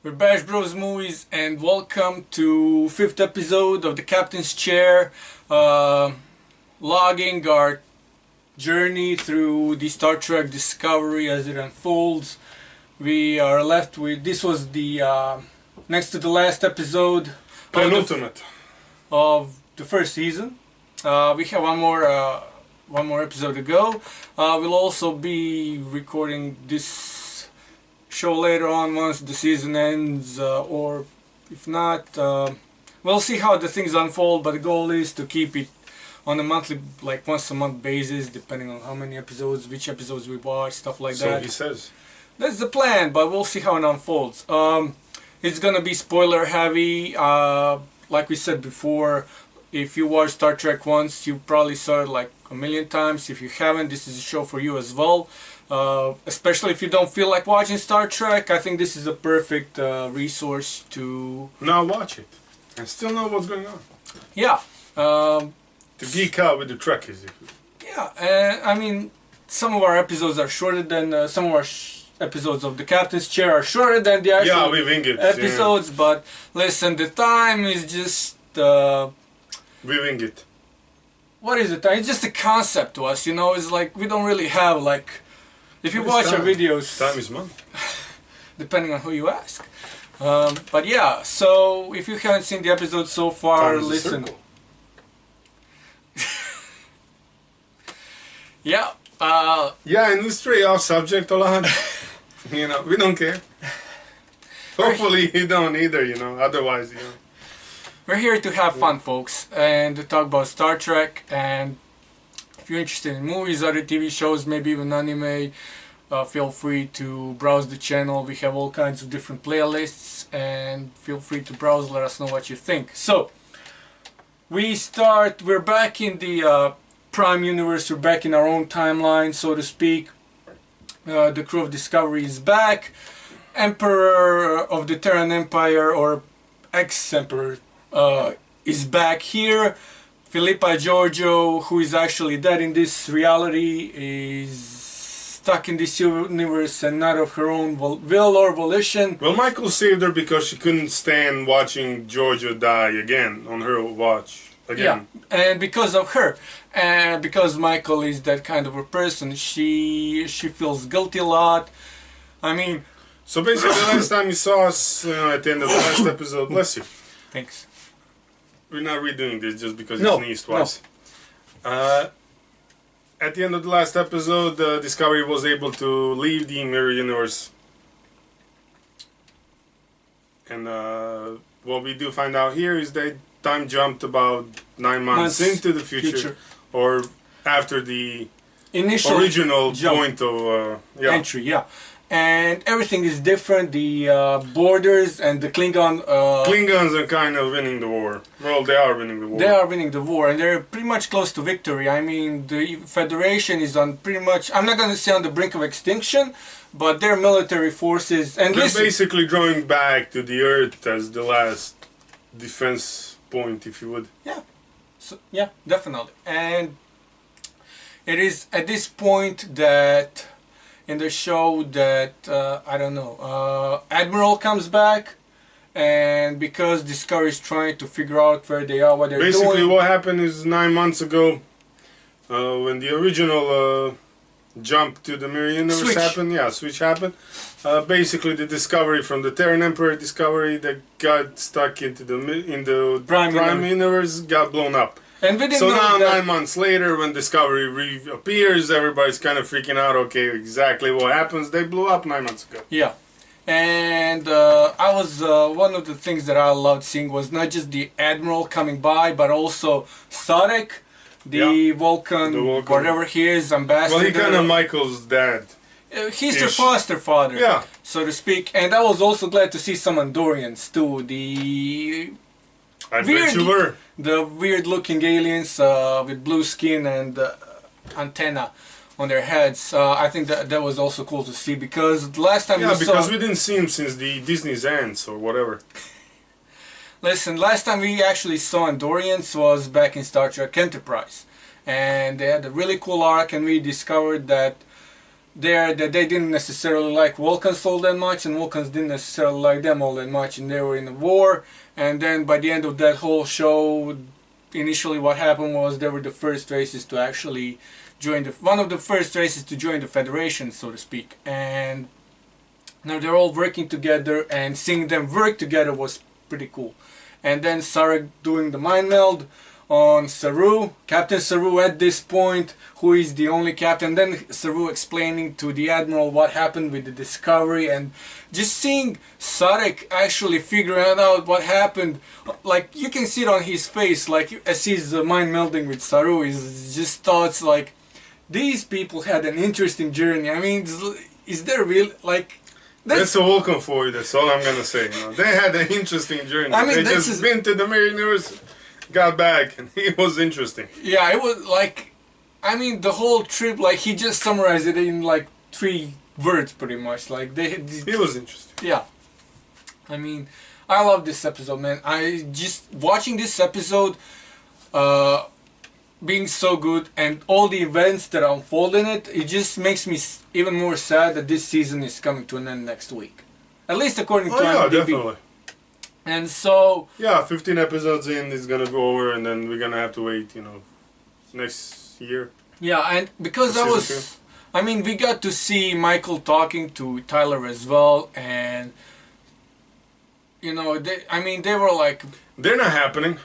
We're Bash Bros Movies, and welcome to 5th episode of the Captain's Chair, logging our journey through the Star Trek Discovery as it unfolds. We are left with, this was the next to the last episode penultimate of the first season. We have one more episode to go. We'll also be recording this show later on once the season ends, or if not, we'll see how the things unfold, but the goal is to keep it on a monthly, like once a month basis, depending on how many episodes, which episodes we watch, stuff like that. So he says. That's the plan, but we'll see how it unfolds. It's gonna be spoiler heavy. Like we said before, if you watch Star Trek once, you probably saw it like a million times. If you haven't, this is a show for you as well. Especially if you don't feel like watching Star Trek, I think this is a perfect resource to now watch it and still know what's going on. Yeah. To geek out with the Trekkies. Yeah, I mean, some of our episodes are shorter than some of our episodes of the Captain's Chair are shorter than the actual we wing it, episodes. But listen, the time is just we wing it. What is it? It's just a concept to us, you know. It's like we don't really have like. If you watch our videos, time is money. Depending on who you ask. But yeah, so if you haven't seen the episode so far, listen. Yeah. Yeah, and we stray off subject a lot. You know, we don't care. Hopefully you don't either, you know. Otherwise, you know. We're here to have fun, folks, and to talk about Star Trek. And if you're interested in movies, other TV shows, maybe even anime, feel free to browse the channel. We have all kinds of different playlists, and feel free to browse, let us know what you think. So, we're back in the Prime Universe, we're back in our own timeline, so to speak. The crew of Discovery is back. Emperor of the Terran Empire, or ex-Emperor, is back here. Philippa Georgiou, who is actually dead in this reality, is stuck in this universe and not of her own will or volition. Well, Michael saved her because she couldn't stand watching Georgiou die again on her watch. Again. Yeah, and because of her, and because Michael is that kind of a person, she feels guilty a lot. I mean... So basically, the last time you saw us at the end of the last episode, bless you. Thanks. We're not redoing this just because it's sneezed twice. No. At the end of the last episode, Discovery was able to leave the Mirror Universe. And what we do find out here is that time jumped about 9 months into the future. Or after the initial original point of entry, yeah. And everything is different. The borders and the Klingons are kind of winning the war. Well, they are winning the war. They are winning the war, and they're pretty much close to victory. I mean, the Federation is on pretty much, I'm not going to say on the brink of extinction, but their military forces... And they're basically drawing back to the Earth as the last defense point, if you would. Yeah. So, yeah, definitely. And it is at this point that... in the show that, I don't know, Admiral comes back, and because Discovery is trying to figure out where they are, what they're doing... Basically what happened is 9 months ago, when the original jump to the Mirror Universe switch happened, basically the Discovery from the Terran Emperor Discovery that got stuck into the Prime Universe got blown up. And we didn't so know now, that 9 months later, when Discovery reappears, everybody's kind of freaking out. Okay, exactly what happens. They blew up 9 months ago. Yeah. And I was, one of the things that I loved seeing was not just the Admiral coming by, but also Sarek, the Vulcan, whatever he is, ambassador. Well, he kind of Michael's dad. He's their foster father, so to speak. And I was also glad to see some Andorians too. I bet you were. The weird-looking aliens with blue skin and antenna on their heads. I think that was also cool to see, because the last time we saw... because we didn't see him since the Disney's Ants or whatever. Listen, last time we actually saw Andorians was back in Star Trek Enterprise. And they had a really cool arc, and we discovered that there that they didn't necessarily like Vulcans all that much, and Vulcans didn't necessarily like them all that much, and they were in a war. And then by the end of that whole show, initially what happened was they were the first races to actually join one of the first races to join the Federation, so to speak. And now they're all working together, and seeing them work together was pretty cool. And then Sarek doing the mind meld on Saru, Captain Saru at this point, who is the only captain. Then Saru explaining to the Admiral what happened with the Discovery, and just seeing Sarek actually figuring out what happened, like you can see it on his face, like as he's mind melding with Saru, is just thoughts like, these people had an interesting journey. I mean, is there real, like, that's a welcome for you, that's all I'm gonna say. You know, they had an interesting journey. I mean, they just been to the Mirror Universe, got back, and it was interesting. Yeah, it was like, I mean, the whole trip, like, he just summarized it in like 3 words pretty much. Like, it was interesting. Yeah. I mean, I love this episode, man. I just, watching this episode, being so good, and all the events that unfold in it, it just makes me even more sad that this season is coming to an end next week. At least according to IMDb. Definitely. And so... yeah, 15 episodes in, it's gonna go over, and then we're gonna have to wait, you know, next year. Yeah, and because that was... I mean, we got to see Michael talking to Tyler as well, and... you know, they were like... they're not happening.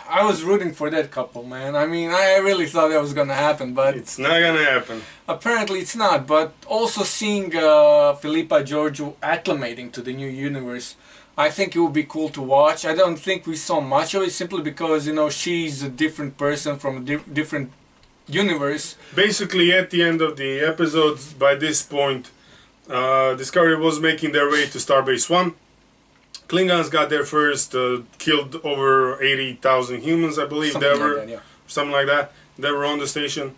I was rooting for that couple, man. I mean, I really thought that was gonna happen, but... it's not gonna happen. Apparently it's not, but also seeing Philippa Georgiou acclimating to the new universe, I think it would be cool to watch. I don't think we saw much of it, simply because, you know, she's a different person from a different universe. Basically, at the end of the episodes, by this point, Discovery was making their way to Starbase 1. Klingons got there first, killed over 80,000 humans, I believe. Something like that. They were on the station.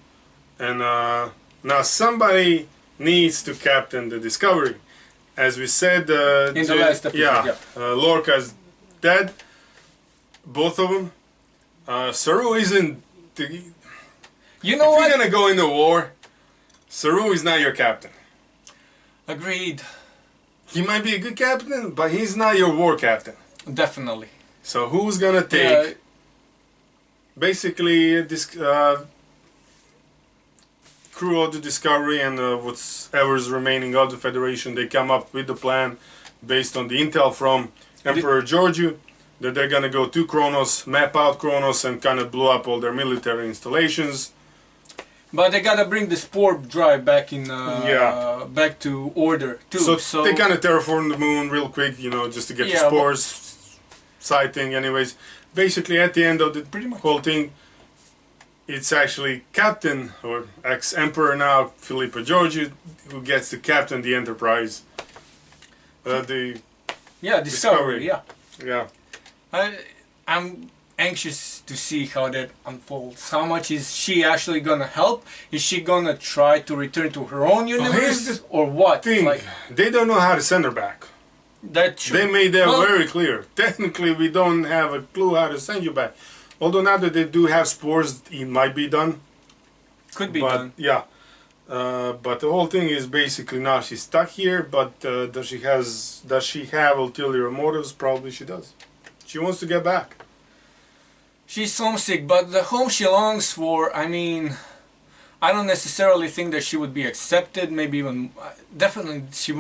And now somebody needs to captain the Discovery. As we said, in the last episode, Lorca's dead. Both of them. Saru isn't... you know what? If you're gonna go into war, Saru is not your captain. Agreed. He might be a good captain, but he's not your war captain. Definitely. So who's gonna take... basically, this crew of the Discovery and whatever's remaining of the Federation, they come up with the plan based on the intel from Emperor Georgiou that they're gonna go to Qo'noS, map out Qo'noS, and kind of blow up all their military installations. But they gotta bring the spore drive back in, back to order too. So they kind of terraform the moon real quick, you know, just to get the spores sighting. Anyways, basically at the end of the whole thing, it's actually Captain, or ex-Emperor now, Philippa Georgiou, who gets to captain the Enterprise. Discovery. Yeah. I'm anxious to see how that unfolds. How much is she actually gonna help? Is she gonna try to return to her own universe, or what? Like, they don't know how to send her back. That's true. They made that very clear. Technically, we don't have a clue how to send you back. Although now that they do have spores, it might be done. Could be done. Yeah. But the whole thing is basically now she's stuck here. But does she have ulterior motives? Probably she does. She wants to get back. She's homesick, but the home she longs for, I mean, I don't necessarily think that she would be accepted. Maybe even, definitely she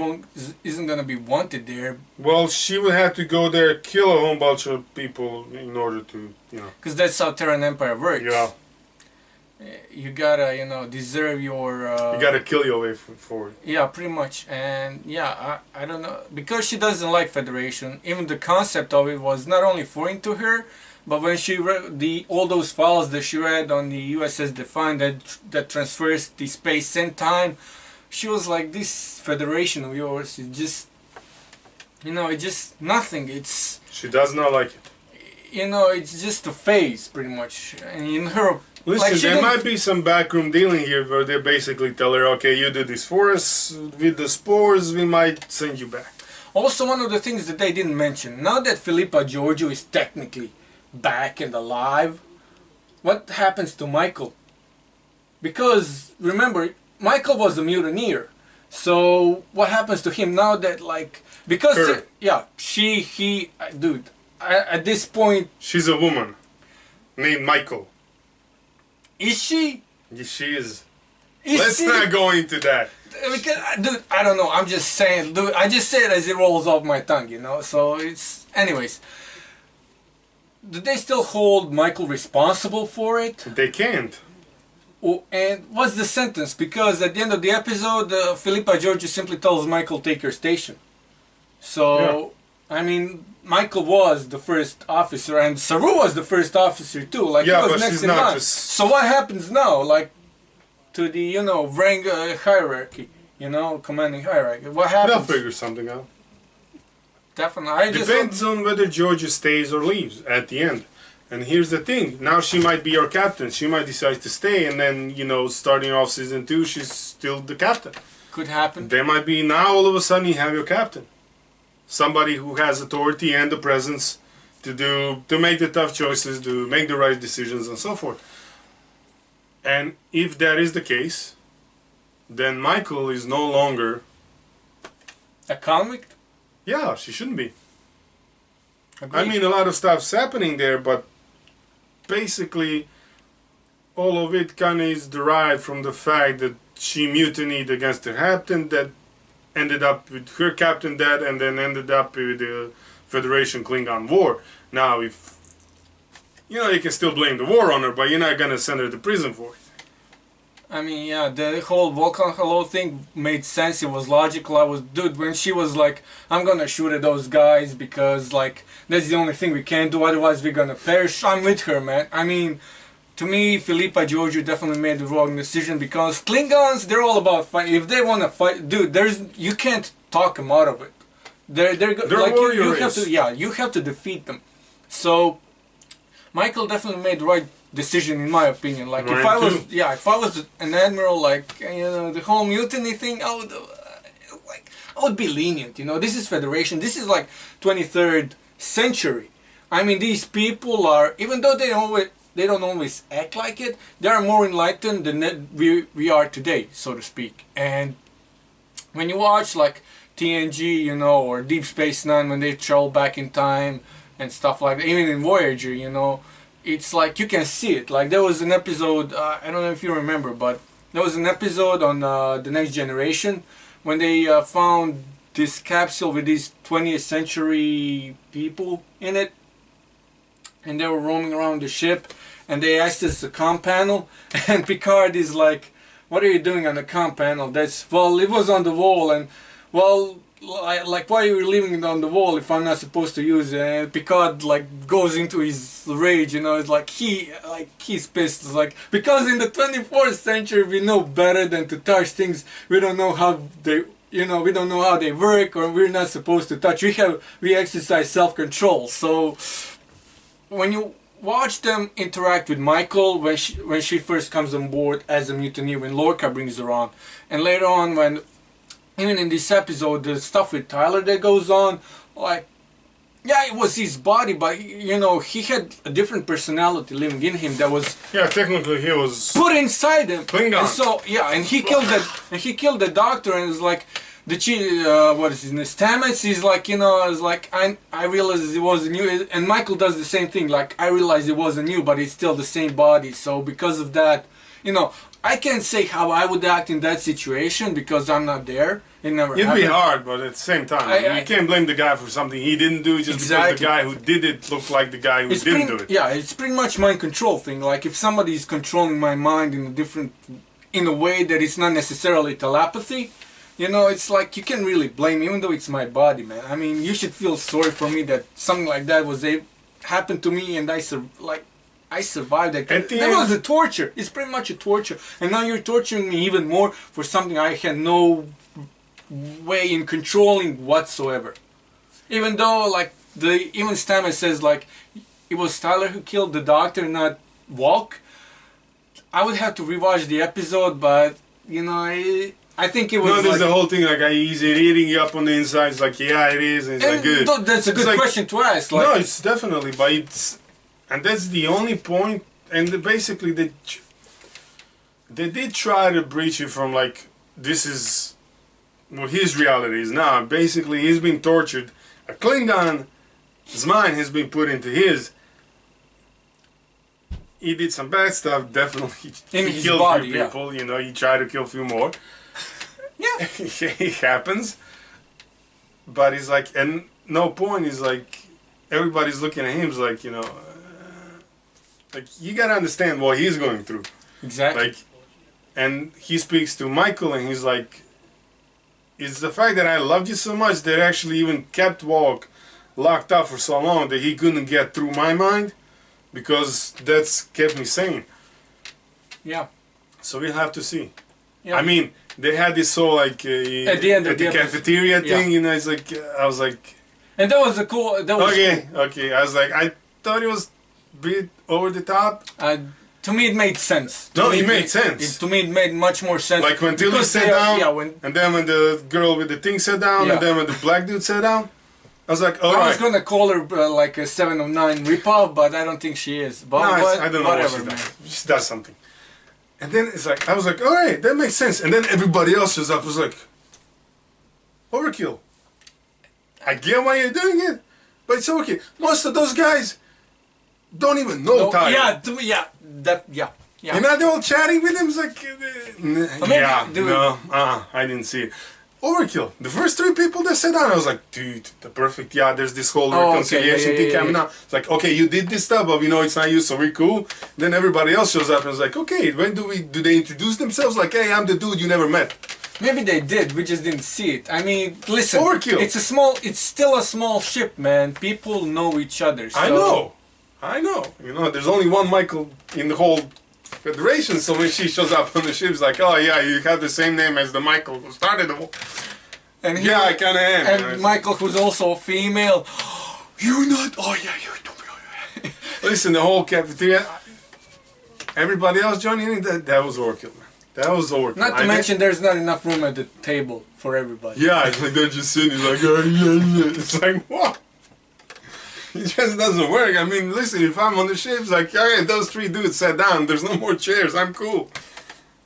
isn't gonna be wanted there. Well, she would have to go there, kill a whole bunch of people in order to, you know. Because that's how Terran Empire works. Yeah. You gotta, you know, deserve your... you gotta kill your way for it. Yeah, pretty much. And yeah, I don't know. Because she doesn't like Federation, even the concept of it was not only foreign to her, but when she read all those files that she read on the USS Defiant that transfers the space and time, she was like, this Federation of yours is just, you know, it's just nothing. It's... She does not like it. You know, it's just a phase, pretty much. And in her... Listen, like there might be some backroom dealing here where they basically tell her, okay, you do this for us, with the spores, we might send you back. Also, one of the things that they didn't mention, now that Philippa Georgiou is technically back and alive, what happens to Michael? Because, remember, Michael was a mutineer. So what happens to him now that like because Her. yeah he dude at this point She's a woman named Michael. is she? Yes, she is. Is Let's she? not go into that. Because, dude, I don't know. I'm just saying, dude. I just say it as it rolls off my tongue, you know. So it's, anyways. Do they still hold Michael responsible for it? They can't. Oh, and what's the sentence? Because at the end of the episode, Philippa Georgiou simply tells Michael take your station. So I mean, Michael was the first officer, and Saru was the first officer too. Like Yeah, he was but next she's in not line. just- So what happens now? Like to the rank hierarchy, commanding hierarchy. What They'll happens? figure something out. Definitely. I just Depends on whether Georgia stays or leaves at the end. And here's the thing. Now she might be your captain. She might decide to stay, and then, starting off season 2, she's still the captain. could happen. There might be now all of a sudden you have your captain. Somebody who has authority and the presence to make the tough choices, to make the right decisions and so forth. And if that is the case, then Michael is no longer... A convict? Yeah, she shouldn't be. Agreed. I mean, a lot of stuff's happening there, but basically all of it kind of is derived from the fact that she mutinied against her captain, that ended up with her captain dead, and then ended up with the Federation Klingon War. Now, if you can still blame the war on her, but you're not gonna send her to prison for it. I mean, yeah, the whole Volcan Hello thing made sense. It was logical. Dude, when she was like, I'm gonna shoot at those guys because, like, that's the only thing we can do, otherwise we're gonna perish. I'm with her, man. I mean, to me, Philippa Georgiou definitely made the wrong decision because Klingons, they're all about fighting. If they wanna fight, dude, you can't talk them out of it. They're like, you have to, you have to defeat them. So, Michael definitely made the right decision in my opinion. Like if I was an admiral, like the whole mutiny thing, I would be lenient. This is Federation. This is like 23rd century. I mean, these people are, even though they don't always act like it, they are more enlightened than we are today, so to speak. And when you watch like TNG, or Deep Space Nine, when they travel back in time and stuff like that, even in Voyager, it's like you can see it. Like there was an episode, I don't know if you remember, but there was an episode on The Next Generation when they found this capsule with these 20th century people in it, and they were roaming around the ship, and they asked us the comm panel, and Picard is like, what are you doing on the comm panel? Well, it was on the wall, and well, like, why are you leaving it on the wall if I'm not supposed to use it? And Picard like goes into his rage, it's like he's pissed. It's like, because in the 24th century we know better than to touch things we don't know how they we don't know how they work, or we're not supposed to touch. We exercise self-control. So when you watch them interact with Michael when she first comes on board as a mutineer, when Lorca brings her on, and later on when even in this episode, the stuff with Tyler that goes on, like, yeah, it was his body, but he had a different personality living in him that was technically he was put inside him. Klingon. And so and he killed the doctor, and it's like what is his name? Stamets. He's like, it's like I realized it wasn't you, and Michael does the same thing. Like, I realized it wasn't you, but it's still the same body. So because of that, I can't say how I would act in that situation because I'm not there. It never happened. It'd be hard, but at the same time, you can't blame the guy for something he didn't do just because the guy who did it looked like the guy who didn't do it. Yeah, it's pretty much mind control thing. Like if somebody is controlling my mind in a way that it's not necessarily telepathy, it's like you can't really blame me, even though it's my body, man. I mean, you should feel sorry for me that something like that happened to me, and I survived that. That was a torture. It's pretty much a torture. And now you're torturing me even more for something I had no way in controlling whatsoever. Even though, like, even Stamets says, like, it was Tyler who killed the doctor, not Walk. I would have to rewatch the episode, but, I think it was. No, there's the whole thing, like, he's eating you up on the inside. It's like, yeah, it is. And it's like, good. That's a good question to ask. Like, no, it's definitely, but and that's the only point, and basically they did try to breach it from like, this is what his reality is now. Basically, he's been tortured. A Klingon's mind has been put into his. He did some bad stuff, definitely. In He his killed body, few people, you know, he tried to kill a few more. Yeah. It happens. But he's like, and no point, he's like, everybody's looking at him, he's like, you know, like, you gotta understand what he's going through. Exactly. Like, and he speaks to Michael and he's like, it's the fact that I loved you so much that actually even kept Walk locked up for so long that he couldn't get through my mind, because that's kept me sane. Yeah. So we'll have to see. Yeah. I mean, they had this whole like at the end of the cafeteria episode. thing, you know. It's like I was like, And that was a cool. That was okay, cool. okay. I was like, I thought it was a bit over the top. To me, it made sense. No, it made sense. To me, it made much more sense. Like when Tilly because sat they are- down, Yeah, when and then when the girl with the thing sat down, Yeah. and then when the black dude sat down, I was like, all I right. was gonna call her like a 7 of 9 ripoff, but I don't think she is. But No, I don't know whatever, what she man. does. She does something. And then it's like, I was like, all right, that makes sense. And then everybody else was up, was like, overkill. I get why you're doing it, but it's overkill. Most of those guys don't even know No, Tyler. yeah. And now they're all chatting with him. It's like, yeah, dude. no, I didn't see it. Overkill. The first 3 people that sat down, I was like, dude, the perfect. Yeah, there's this whole reconciliation thing coming out. It's like, okay, you did this stuff, but we know it's not you, so we're cool. Then everybody else shows up and it's like, okay, when do they introduce themselves? Like, hey, I'm the dude you never met. Maybe they did, we just didn't see it. I mean, listen, Overkill. it's still a small ship, man. People know each other. So. I know. You know, there's only one Michael in the whole Federation, so when she shows up on the ship, it's like, oh yeah, you have the same name as the Michael who started the war. And Yeah, I kinda am. And Michael, who's also a female, you're not. Oh yeah, you're. Listen, the whole cafeteria, everybody else joining in, that was overkill, man. That was overkill. Not to mention, there's not enough room at the table for everybody. Yeah, it's like they're just sitting, like, oh, yeah. It's like, what? It just doesn't work. I mean, listen, if I'm on the ship, it's like, all right, those 3 dudes sat down, there's no more chairs, I'm cool.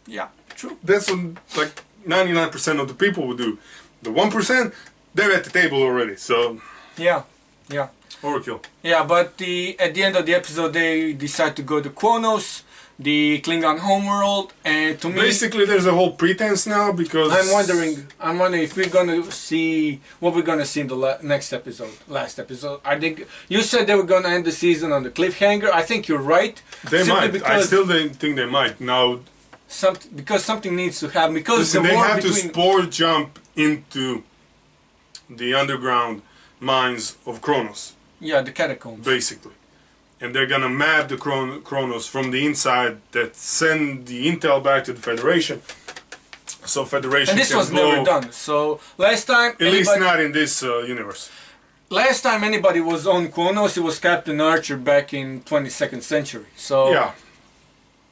Yeah, true. That's what, like, 99% of the people would do. The 1%, they're at the table already, so... Yeah. Overkill. Yeah, but at the end of the episode, they decide to go to Qo'noS, the Klingon homeworld, and to me... Basically, there's a whole pretense now, because... I'm wondering if we're gonna see what we're gonna see in the next episode, last episode. I think you said they were gonna end the season on the cliffhanger. I think you're right. They might. I because still think they might. Now, because something needs to happen. Because listen, the they war have to between spore jump into the underground mines of Qo'noS, the catacombs. basically. And they're gonna map the Qo'noS from the inside, that send the intel back to the Federation. So Federation And this can was blow, never done. So last time, at least not in this universe. last time anybody was on Qo'noS, it was Captain Archer back in 22nd century. So Yeah.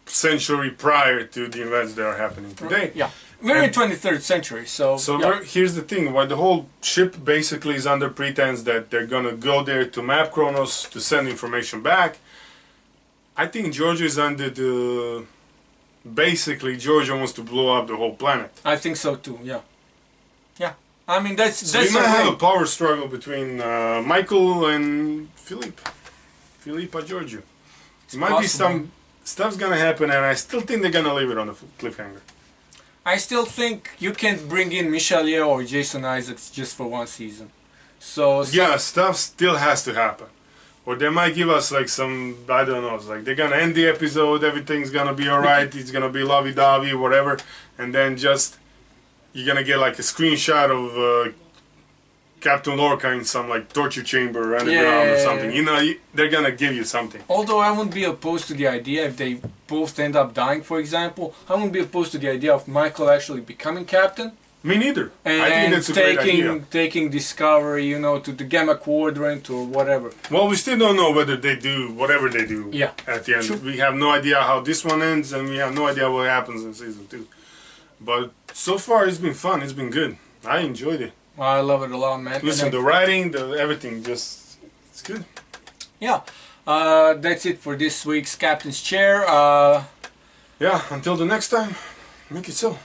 Century prior to the events that are happening today. yeah, we're in 23rd century. So yeah. Here's the thing, why the whole ship basically is under pretense that they're gonna go there to map Qo'noS, to send information back. I think Georgia is under the... Basically, Georgia wants to blow up the whole planet. I think so too. Yeah. I mean So we might have a power struggle between Michael and Philippa Georgiou. It might be some stuff's gonna happen, and I still think they're gonna leave it on a cliffhanger. I still think you can't bring in Michelle Yeoh or Jason Isaacs just for one season. So Yeah, stuff still has to happen. Or they might give us like some, I don't know, it's like they're gonna end the episode, everything's gonna be alright, it's gonna be lovey-dovey, whatever, and then just, you're gonna get like a screenshot of Captain Lorca in some like torture chamber underground or something. You know, they're gonna give you something. Although I wouldn't be opposed to the idea if they both end up dying, for example, I wouldn't be opposed to the idea of Michael actually becoming captain. Me neither. And I think that's a great idea. taking Discovery, you know, to the Gamma Quadrant or whatever. Well, we still don't know whether they do whatever they do at the end. Sure. We have no idea how this one ends, and we have no idea what happens in season 2. But so far, it's been fun. It's been good. I enjoyed it. I love it a lot, man. Listen, the writing, everything, just it's good. Yeah, that's it for this week's Captain's Chair. Yeah, until the next time, make it so.